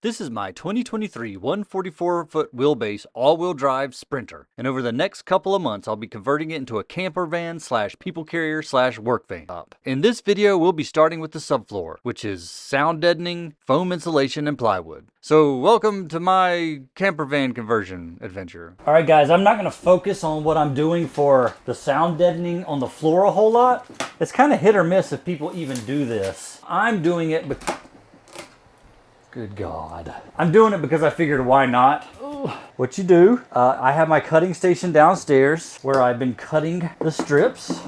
This is my 2023 144-foot wheelbase all-wheel drive Sprinter, and over the next couple of months I'll be converting it into a camper van slash people carrier slash work van. In this video we'll be starting with the subfloor, which is sound deadening, foam insulation, and plywood. So welcome to my camper van conversion adventure. Alright guys, I'm not going to focus on what I'm doing for the sound deadening on the floor a whole lot. It's kind of hit or miss if people even do this. I'm doing it because... Good God. I'm doing it because I figured why not? What you do, I have my cutting station downstairs where I've been cutting the strips.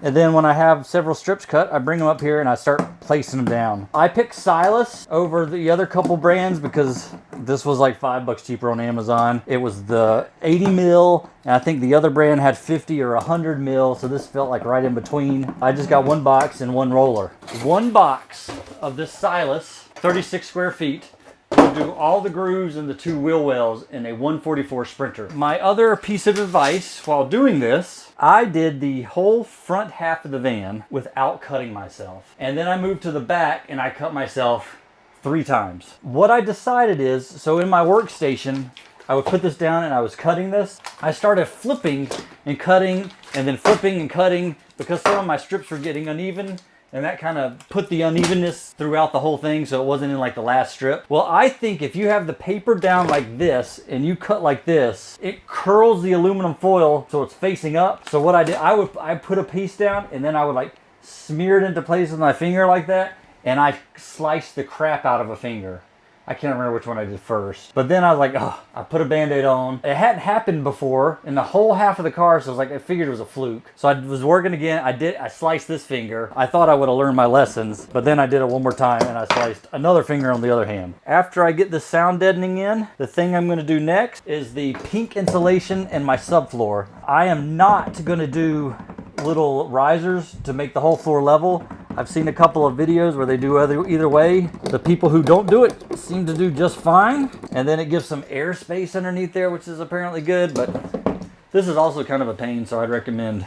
And then when I have several strips cut, I bring them up here and I start placing them down. I picked Silas over the other couple brands because this was like $5 cheaper on Amazon. It was the 80 mil, and I think the other brand had 50 or 100 mil, so this felt like right in between. I just got one box and one roller. One box of this Silas, 36 square feet, will do all the grooves and the two wheel wells in a 144 Sprinter. My other piece of advice while doing this, I did the whole front half of the van without cutting myself. And then I moved to the back and I cut myself 3 times. What I decided is, so in my workstation, I would put this down and I was cutting this. I started flipping and cutting and then flipping and cutting because some of my strips were getting uneven. And that kind of put the unevenness throughout the whole thing so it wasn't in like the last strip. Well, I think if you have the paper down like this and you cut like this, it curls the aluminum foil so it's facing up. So what I did, I put a piece down and then I would like smear it into place with my finger like that, and I sliced the crap out of a finger. I can't remember which one I did first. But then I was like, oh, I put a Band-Aid on. It hadn't happened before in the whole half of the car, so I was like, I figured it was a fluke. So I was working again. I sliced this finger. I thought I would have learned my lessons, but then I did it one more time and I sliced another finger on the other hand. After I get the sound deadening in, the thing I'm gonna do next is the pink insulation and my subfloor. I am not gonna do little risers to make the whole floor level. I've seen a couple of videos where they do either way. The people who don't do it seem to do just fine. And then it gives some airspace underneath there, which is apparently good, but this is also kind of a pain, so I'd recommend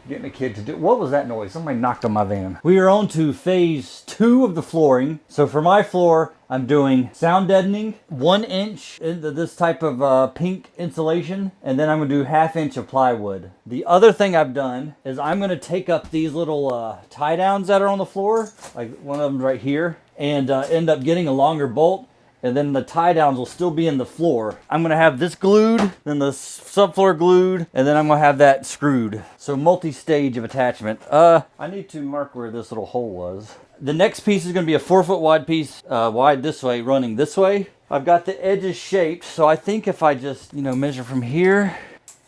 getting a kid to do. What was that noise? Somebody knocked on my van. We are on to phase 2 of the flooring. So for my floor, I'm doing sound deadening, 1 inch into this type of pink insulation, and then I'm gonna do 1/2 inch of plywood. The other thing I've done is I'm gonna take up these little tie downs that are on the floor, like one of them right here, and end up getting a longer bolt. And then the tie downs will still be in the floor. I'm gonna have this glued, then the subfloor glued, and then I'm gonna have that screwed. So multi-stage of attachment. I need to mark where this little hole was. The next piece is gonna be a 4-foot wide piece, wide this way, running this way. I've got the edges shaped, so I think if I just, measure from here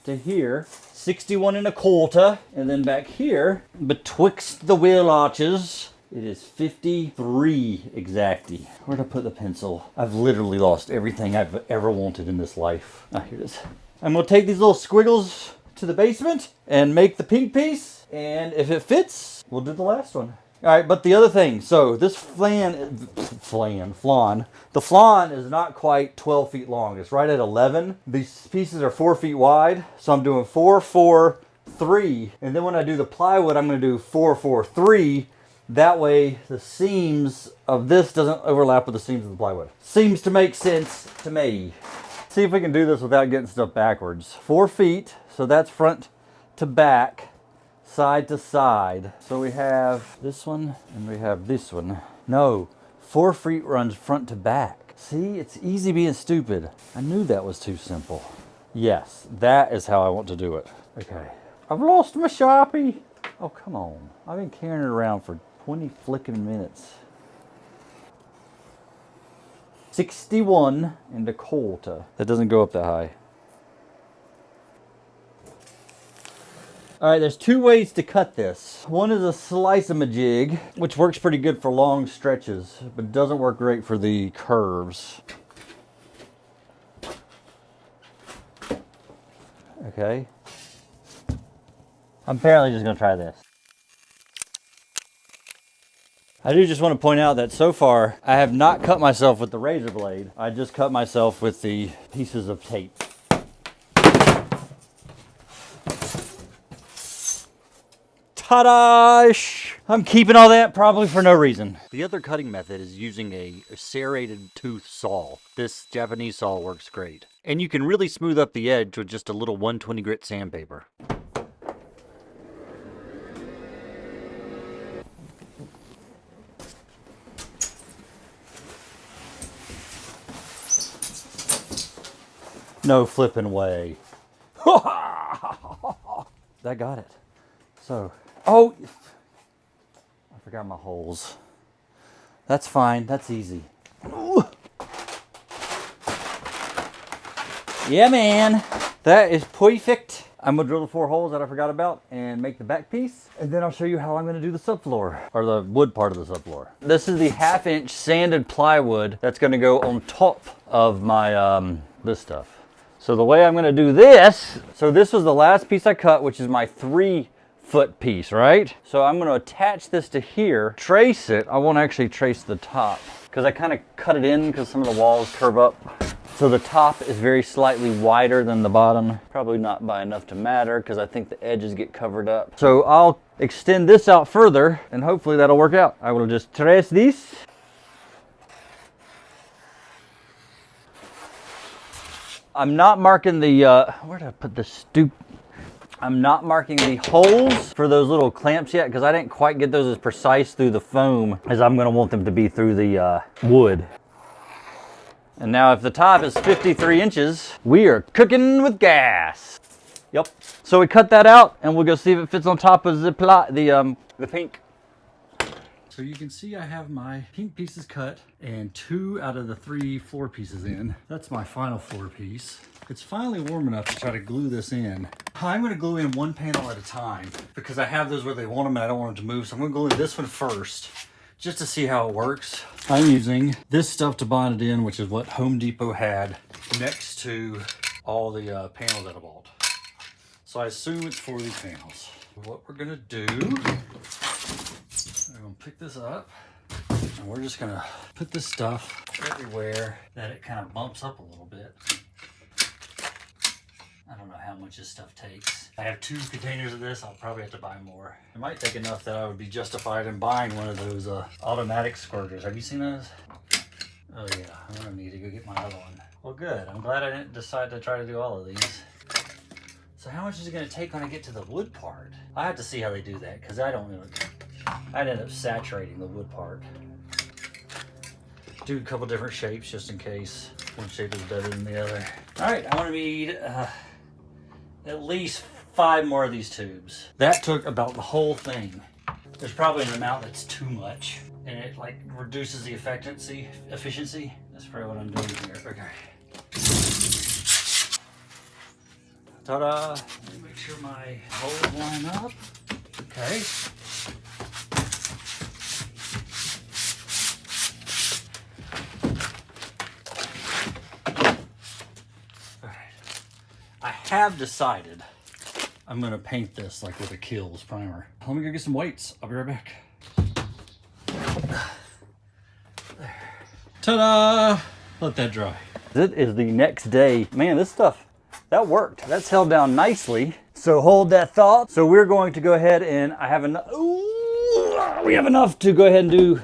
to here, 61 1/4, and then back here, betwixt the wheel arches, it is 53 exactly. Where'd I put the pencil? I've literally lost everything I've ever wanted in this life. Ah, here it is. I'm gonna take these little squiggles to the basement and make the pink piece. And if it fits, we'll do the last one. All right, but the other thing, so this flan, the flan is not quite 12 feet long. It's right at 11. These pieces are 4 feet wide. So I'm doing 4, 4, 3. And then when I do the plywood, I'm gonna do 4, 4, 3. That way the seams of this doesn't overlap with the seams of the plywood. Seems to make sense to me. See if we can do this without getting stuff backwards. 4 feet, so that's front to back, side to side. So we have this one and we have this one. No, 4 feet runs front to back. See, it's easy being stupid. I knew that was too simple. Yes, that is how I want to do it. Okay, I've lost my Sharpie. Oh, come on. I've been carrying it around for 20 flicking minutes. 61 1/4. That doesn't go up that high. All right, there's 2 ways to cut this. One is a slice-a-majig, which works pretty good for long stretches, but doesn't work great for the curves. Okay. I'm apparently just gonna try this. I do just want to point out that so far, I have not cut myself with the razor blade. I just cut myself with the pieces of tape. Ta-da! I'm keeping all that probably for no reason. The other cutting method is using a serrated tooth saw. This Japanese saw works great. And you can really smooth up the edge with just a little 120 grit sandpaper. No flipping way. I got it. So, oh, I forgot my holes. That's fine, that's easy. Ooh. Yeah, man, that is perfect. I'm gonna drill the 4 holes that I forgot about and make the back piece. And then I'll show you how I'm gonna do the subfloor, or the wood part of the subfloor. This is the 1/2 inch sanded plywood that's gonna go on top of my, this stuff. So the way I'm gonna do this, so this was the last piece I cut, which is my 3-foot piece, right? So I'm gonna attach this to here, trace it. I won't actually trace the top because I kind of cut it in because some of the walls curve up. So the top is very slightly wider than the bottom. Probably not by enough to matter because I think the edges get covered up. So I'll extend this out further and hopefully that'll work out. I will just trace this. I'm not marking the, where did I put the I'm not marking the holes for those little clamps yet because I didn't quite get those as precise through the foam as I'm gonna want them to be through the wood. And now if the top is 53 inches, we are cooking with gas. Yep. So we cut that out and we'll go see if it fits on top of the pink. So you can see I have my pink pieces cut and 2 out of the 3 floor pieces in. That's my final floor piece. It's finally warm enough to try to glue this in. I'm gonna glue in 1 panel at a time because I have those where they want them and I don't want them to move. So I'm gonna glue in this one first just to see how it works. I'm using this stuff to bond it in, which is what Home Depot had next to all the panels that I bought. So I assume it's for these panels. What we're gonna do, I'm gonna pick this up and we're just gonna put this stuff everywhere that it kind of bumps up a little bit. I don't know how much this stuff takes. I have 2 containers of this. I'll probably have to buy more. It might take enough that I would be justified in buying one of those automatic squirters. Have you seen those? Oh yeah, I'm gonna need to go get my other one. Well good, I'm glad I didn't decide to try to do all of these. So how much is it gonna take when I get to the wood part? I have to see how they do that because I don't know. I'd end up saturating the wood part. Do a couple different shapes just in case one shape is better than the other. All right, I want to need at least 5 more of these tubes. That took about the whole thing. There's probably an amount that's too much and it like reduces the efficiency. That's probably what I'm doing here. Okay. Ta-da! Let me make sure my holes line up. Okay. I have decided I'm gonna paint this like with a Kills primer. Let me go get some weights. I'll be right back. There. Ta-da! Let that dry. It is the next day. Man, this stuff, that worked. That's held down nicely. So hold that thought. So we're going to go ahead and I have enough. We have enough to go ahead and do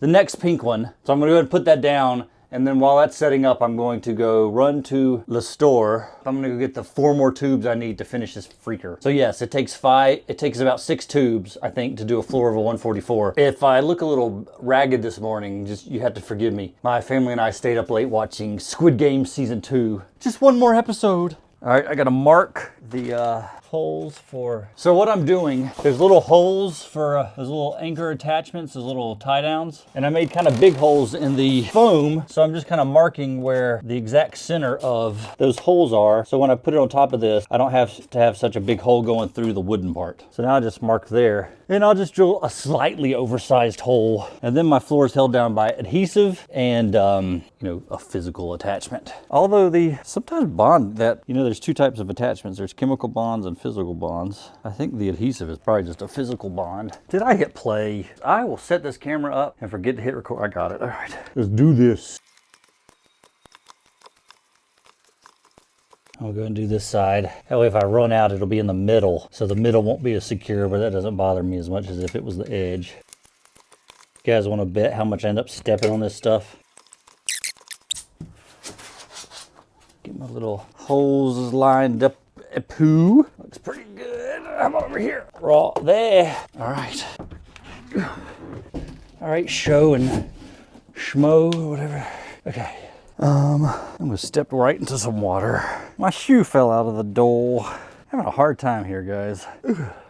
the next pink one. So I'm gonna go ahead and put that down. And then while that's setting up, I'm going to go run to the store. I'm gonna go get the 4 more tubes I need to finish this freaker. So yes, it takes about 6 tubes, I think, to do a floor of a 144. If I look a little ragged this morning, you have to forgive me. My family and I stayed up late watching Squid Game Season 2. Just 1 more episode. All right, I gotta mark the holes for, so what I'm doing, there's little holes for those little anchor attachments, those little tie downs, and I made kind of big holes in the foam, so I'm just kind of marking where the exact center of those holes are, so when I put it on top of this, I don't have to have such a big hole going through the wooden part. So now I just mark there, and I'll just drill a slightly oversized hole, and then my floor is held down by adhesive and you know, a physical attachment. Although sometimes bond that, you know, there's 2 types of attachments. There's chemical bonds and physical bonds. I think the adhesive is probably just a physical bond. Did I hit play? I will set this camera up and forget to hit record. I got it. All right, let's do this. I'll go and do this side. That way if I run out, it'll be in the middle. So the middle won't be as secure, but that doesn't bother me as much as if it was the edge. You guys want to bet how much I end up stepping on this stuff? Get my little holes lined up. Poo. Looks pretty good. I'm over here. Raw there. All right. All right, show and schmo or whatever. Okay. I'm gonna step right into some water. My shoe fell out of the door. Having a hard time here, guys.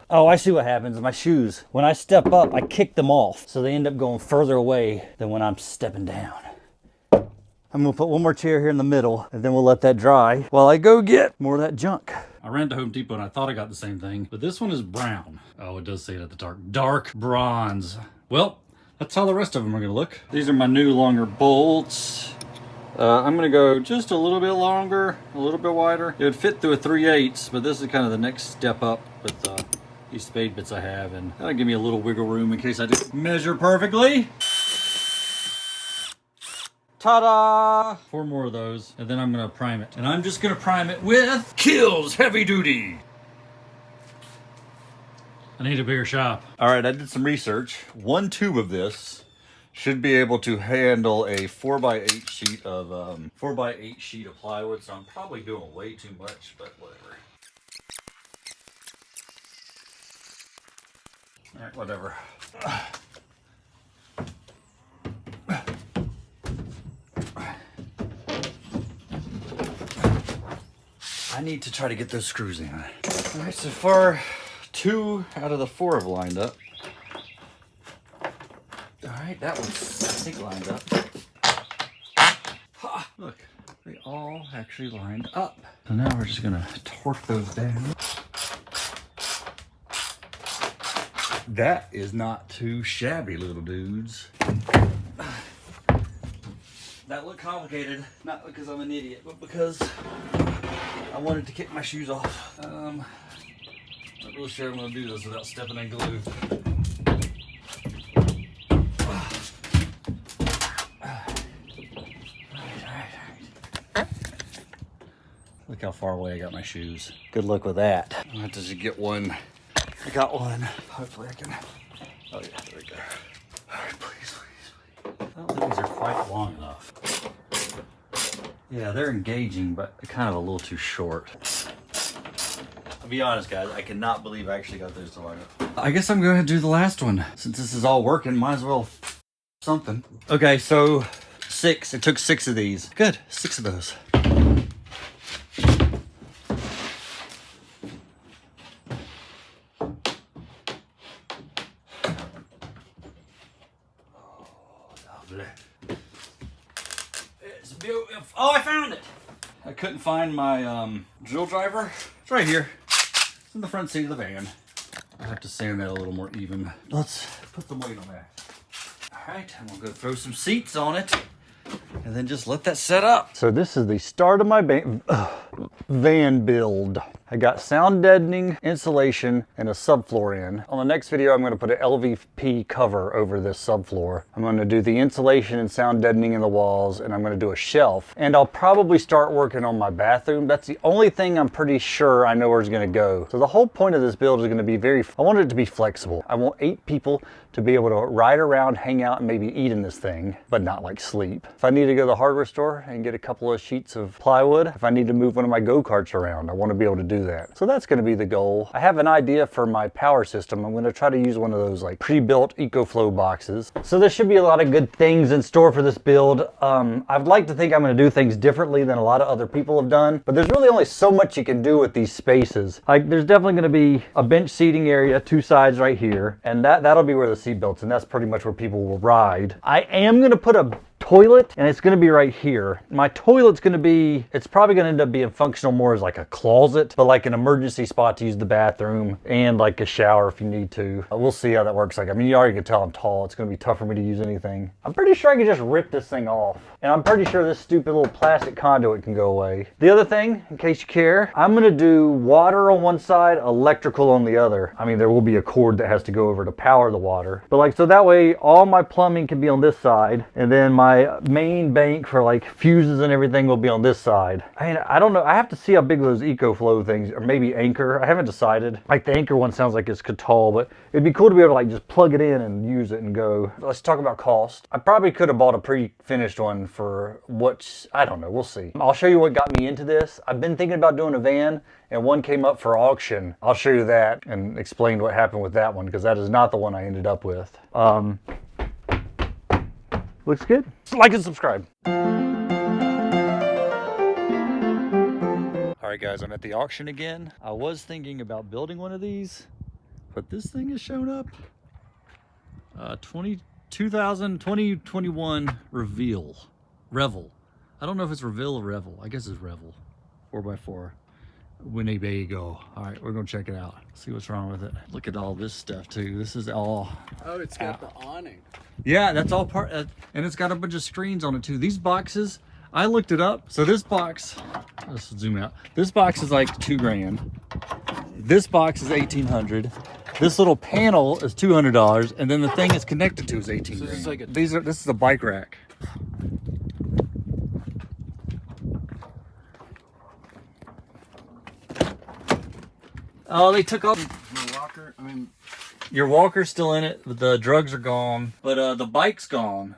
Oh, I see what happens. My shoes, when I step up, I kick them off. So they end up going further away than when I'm stepping down. I'm gonna put one more chair here in the middle and then we'll let that dry while I go get more of that junk. I ran to Home Depot and I thought I got the same thing, but this one is brown. Oh, it does say it at the dark bronze. Well, that's how the rest of them are gonna look. These are my new longer bolts. I'm gonna go just a little bit longer, a little bit wider. It would fit through a 3/8, but this is kind of the next step up with these spade bits I have, and that'll give me a little wiggle room in case I didn't measure perfectly. Ta-da! 4 more of those, and then I'm gonna prime it. And I'm just gonna prime it with Kills Heavy Duty. I need a bigger shop. All right, I did some research. 1 tube of this should be able to handle a 4x8 sheet of 4x8 sheet of plywood. So I'm probably doing way too much, but whatever. All right, whatever. I need to try to get those screws in. All right, so far 2 out of the 4 have lined up. All right, that one's, I think, lined up. Ha, look, they all actually lined up. So now we're just gonna torque those down. That is not too shabby, little dudes. That looked complicated, not because I'm an idiot, but because I wanted to kick my shoes off. Not really sure I'm gonna do this without stepping in glue. Look how far away I got my shoes. Good luck with that. I'm gonna have to just get one. I got one. Hopefully I can. Oh yeah, there we go. All right, please. I don't think these are quite long enough. Yeah, they're engaging, but they're kind of a little too short. I'll be honest, guys, I cannot believe I actually got those to line up. I guess I'm going to do the last one. Since this is all working, might as well something. Okay, so 6. It took 6 of these. Good, 6 of those. It's beautiful. Oh, I found it! I couldn't find my drill driver. It's right here. It's in the front seat of the van. I have to sand that a little more even. Let's put the weight on that. All right, I'm gonna go throw some seats on it and then just let that set up. So this is the start of my van build. I got sound deadening, insulation, and a subfloor in. On the next video, I'm going to put an LVP cover over this subfloor. I'm going to do the insulation and sound deadening in the walls, and I'm going to do a shelf. And I'll probably start working on my bathroom. That's the only thing I'm pretty sure I know where it's going to go. So the whole point of this build is going to be I want it to be flexible. I want 8 people to be able to ride around, hang out, and maybe eat in this thing, but not like sleep. If I need to go to the hardware store and get a couple of sheets of plywood, if I need to move one of my go-karts around, I want to be able to do that. So that's going to be the goal. I have an idea for my power system. I'm going to try to use one of those like pre-built EcoFlow boxes. So there should be a lot of good things in store for this build. I'd like to think I'm going to do things differently than a lot of other people have done, but there's really only so much you can do with these spaces. Like there's definitely going to be a bench seating area, 2 sides right here, and that'll be where the seat belts, and that's pretty much where people will ride. I am going to put a toilet, and it's going to be right here. My toilet's going to be, it's probably going to end up being functional more as like a closet, but like an emergency spot to use the bathroom and like a shower if you need to. We'll see how that works. Like, I mean, you already can tell I'm tall. It's going to be tough for me to use anything. I'm pretty sure I can just rip this thing off, and I'm pretty sure this stupid little plastic conduit can go away. The other thing, in case you care, I'm going to do water on one side, electrical on the other. I mean, there will be a cord that has to go over to power the water, but like, so that way all my plumbing can be on this side, and then my my main bank for like fuses and everything will be on this side. I don't know. I have to see how big those EcoFlow things, or maybe Anchor. I haven't decided. Like the Anchor one sounds like it's Catal, but it'd be cool to be able to like just plug it in and use it and go. Let's talk about cost. I probably could have bought a pre-finished one for what, I don't know. We'll see. I'll show you what got me into this. I've been thinking about doing a van, and one came up for auction. I'll show you that and explain what happened with that one, because that is not the one I ended up with. Looks good. Like and subscribe. All right, guys, I'm at the auction again. I was thinking about building one of these, but this thing has shown up. 2021 Revel. I don't know if it's Revel or Revel. I guess it's Revel. 4x4. Winnebago. All right, we're gonna check it out. See what's wrong with it. Look at all this stuff too. This is all. Oh, it's got the awning. Yeah, that's all part, and it's got a bunch of screens on it too. These boxes, I looked it up. So this box, let's zoom out. This box is like $2 grand. This box is $1,800. This little panel is $200, and then the thing it's connected to is $18 grand. This is like this is a bike rack. Oh, they took off my walker. I mean, your walker's still in it. The drugs are gone, but the bike's gone.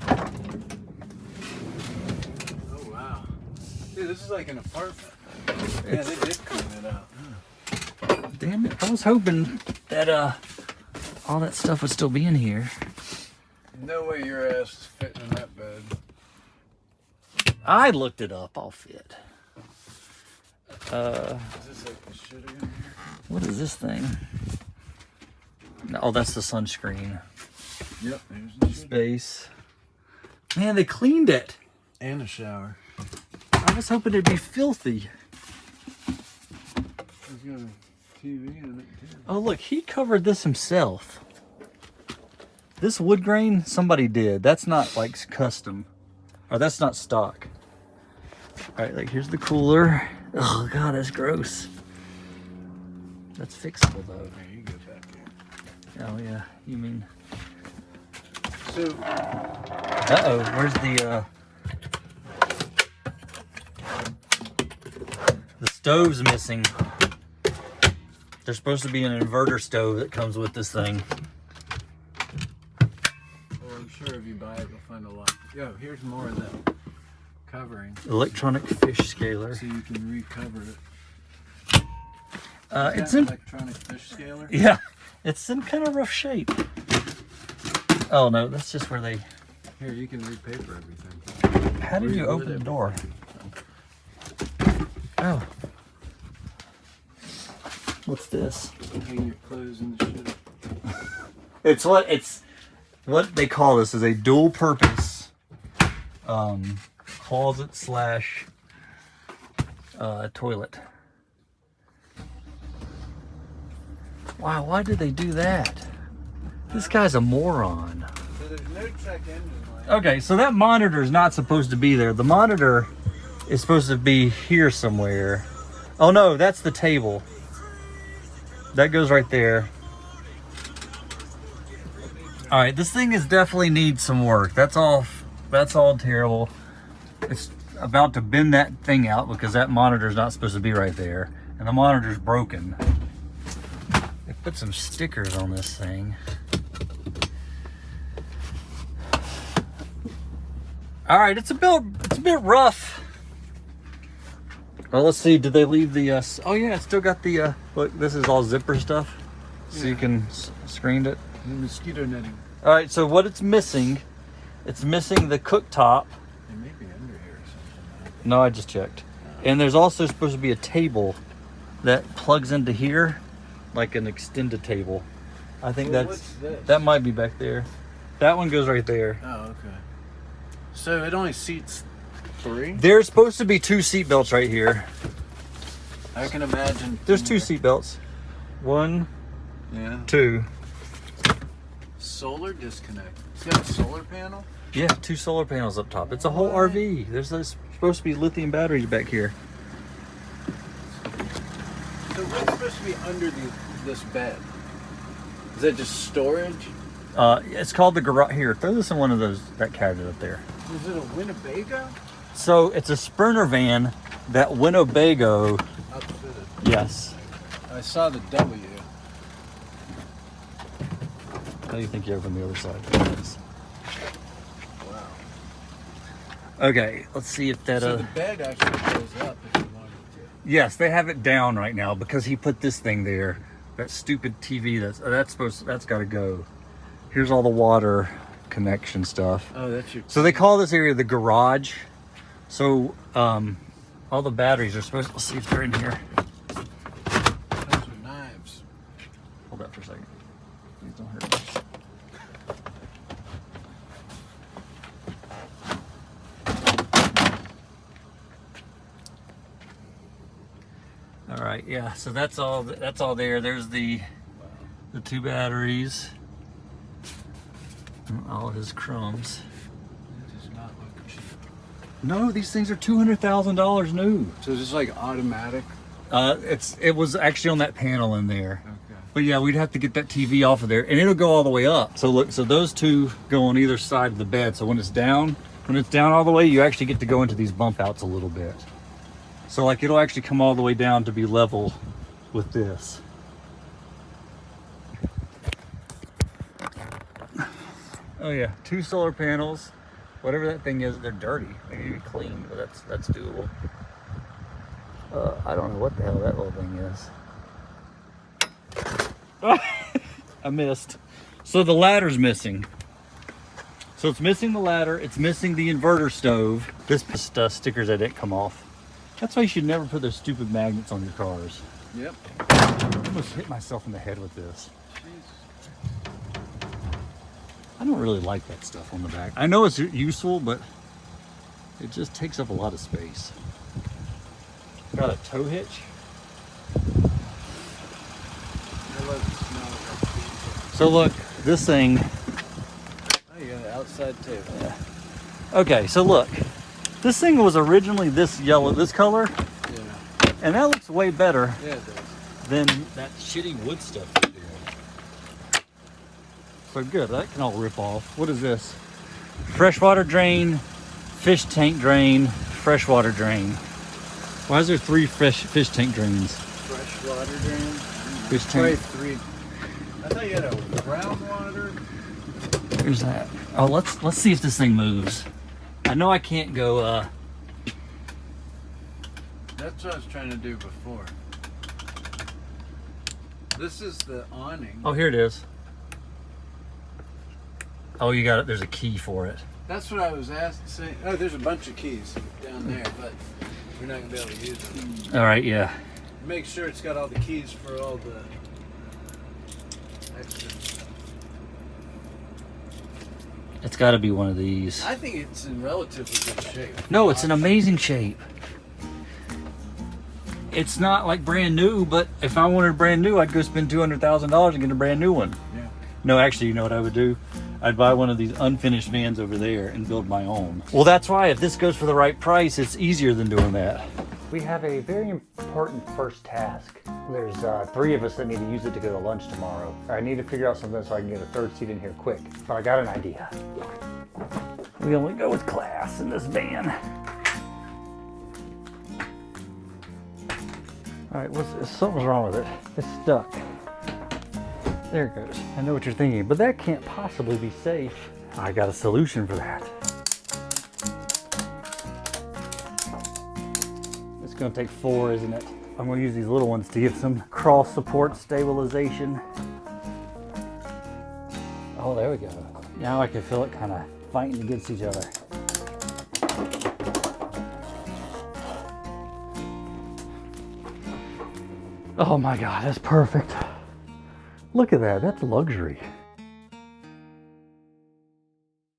Oh wow, dude, this is like an apartment. Yeah, they did clean it out. Damn it! I was hoping that all that stuff would still be in here. No way your ass is fitting in that bed. I looked it up. I'll fit. Is this like the shit in here? What is this thing? Oh, that's the sunscreen. Yep, there's the shit. Space. Man, they cleaned it. And a shower. I was hoping it'd be filthy. There's got a TV in it too. Oh, look, he covered this himself. This wood grain, somebody did. That's not like custom. Or that's not stock. All right, like here's the cooler. Oh God, that's gross. That's fixable though. Okay, you get back here. Oh yeah, you mean? So. Uh-oh, where's the stove's missing. There's supposed to be an inverter stove that comes with this thing. Well, I'm sure if you buy it, you'll find a lot. Yo, here's more of that covering. Electronic fish scaler. So you can recover it. It's in electronic fish scaler. Yeah, it's in kind of rough shape. Oh no, that's just where they. Here, you can repaper everything. How did you open the door? Oh, what's this? Hang your clothes and shit. It's what they call this is a dual purpose closet slash toilet. Wow, why did they do that? This guy's a moron. So there's no check engine light. Okay, so that monitor is not supposed to be there. The monitor is supposed to be here somewhere. Oh no, that's the table. That goes right there. All right, this thing is definitely needs some work. That's all terrible. It's about to bend that thing out because that monitor is not supposed to be right there. And the monitor's broken. They put some stickers on this thing. All right, it's a bit rough. Well, let's see. Did they leave the? Oh yeah, it's still got the. Look, this is all zipper stuff, so you can screen it. And mosquito netting. All right, so what it's missing the cooktop. It may be under here or something. No, I just checked. And there's also supposed to be a table that plugs into here, like an extended table. I think What's this? that might be back there. That one goes right there. Oh, okay. So it only seats 3? There's supposed to be 2 seat belts right here. I can imagine. There's 2 seat belts. 1, Yeah. 2. Solar disconnect. It's got a solar panel? Yeah, 2 solar panels up top. It's a whole RV. There's supposed to be lithium batteries back here. So what's supposed to be under this bed? Is that just storage? It's called the garage. Here, throw this in one of that cabinet up there. Is it a Winnebago? So it's a Sprinter van that Winnebago. Outfitted. Yes. I saw the W. How do you think you're from the other side? Wow. Okay, let's see if that. So the bed actually goes up if you wanted to. Yes, they have it down right now because he put this thing there. That stupid TV. That's got to go. Here's all the water connection stuff. Oh, that's your. So they call this area the garage. So all the batteries are supposed. Let's see if they're in here. Those are knives. Hold that for a second. Please don't hurt me. All right, yeah. So that's all. That's all there. There's the two batteries. And all his crumbs. It does not look cheap. No, these things are $200,000 new. So is this like automatic? It was actually on that panel in there. Okay. But yeah, we'd have to get that TV off of there, and it'll go all the way up. So look, so those two go on either side of the bed. So when it's down all the way, you actually get to go into these bump outs a little bit. So like it'll actually come all the way down to be level with this. Oh yeah, 2 solar panels. Whatever that thing is, they're dirty. They need to be cleaned, but that's doable. I don't know what the hell that little thing is. I missed. So the ladder's missing. So it's missing the ladder. It's missing the inverter stove. This stickers that didn't come off. That's why you should never put those stupid magnets on your cars. Yep. I almost hit myself in the head with this. I don't really like that stuff on the back. I know it's useful, but it just takes up a lot of space. Got a tow hitch. So look, this thing. Oh yeah, outside table. Yeah. Okay, so look, this thing was originally this yellow, this color, Yeah. and that looks way better Yeah, it does. than that shitty wood stuff they did. So good, that can all rip off. What is this? Freshwater drain, fish tank drain, freshwater drain. Why is there 3 fish tank drains? Freshwater drain. Fish Probably tank. 3. I thought you had a groundwater. Here's that. Oh, let's see if this thing moves. I know I can't go. That's what I was trying to do before. This is the awning. Oh, here it is. Oh, you got it. There's a key for it. That's what I was saying. Oh, there's a bunch of keys down there, but we're not gonna be able to use them. All right, yeah. Make sure it's got all the keys for all the extra stuff. It's got to be one of these. I think it's in relatively good shape. No, it's in amazing shape. It's not like brand new, but if I wanted brand new, I'd go spend $200,000 and get a brand new one. Yeah. No, actually, you know what I would do? I'd buy one of these unfinished vans over there and build my own. Well, that's why if this goes for the right price, it's easier than doing that. We have a very important first task. There's 3 of us that need to use it to go to lunch tomorrow. I need to figure out something so I can get a 3rd seat in here quick. But I got an idea. We only go with class in this van. All right, something's wrong with it. It's stuck. There it goes. I know what you're thinking, but that can't possibly be safe. I got a solution for that. It's gonna take 4, isn't it? I'm gonna use these little ones to give some cross support stabilization. Oh, there we go. Now I can feel it kind of fighting against each other. Oh my God, that's perfect. Look at that, that's luxury.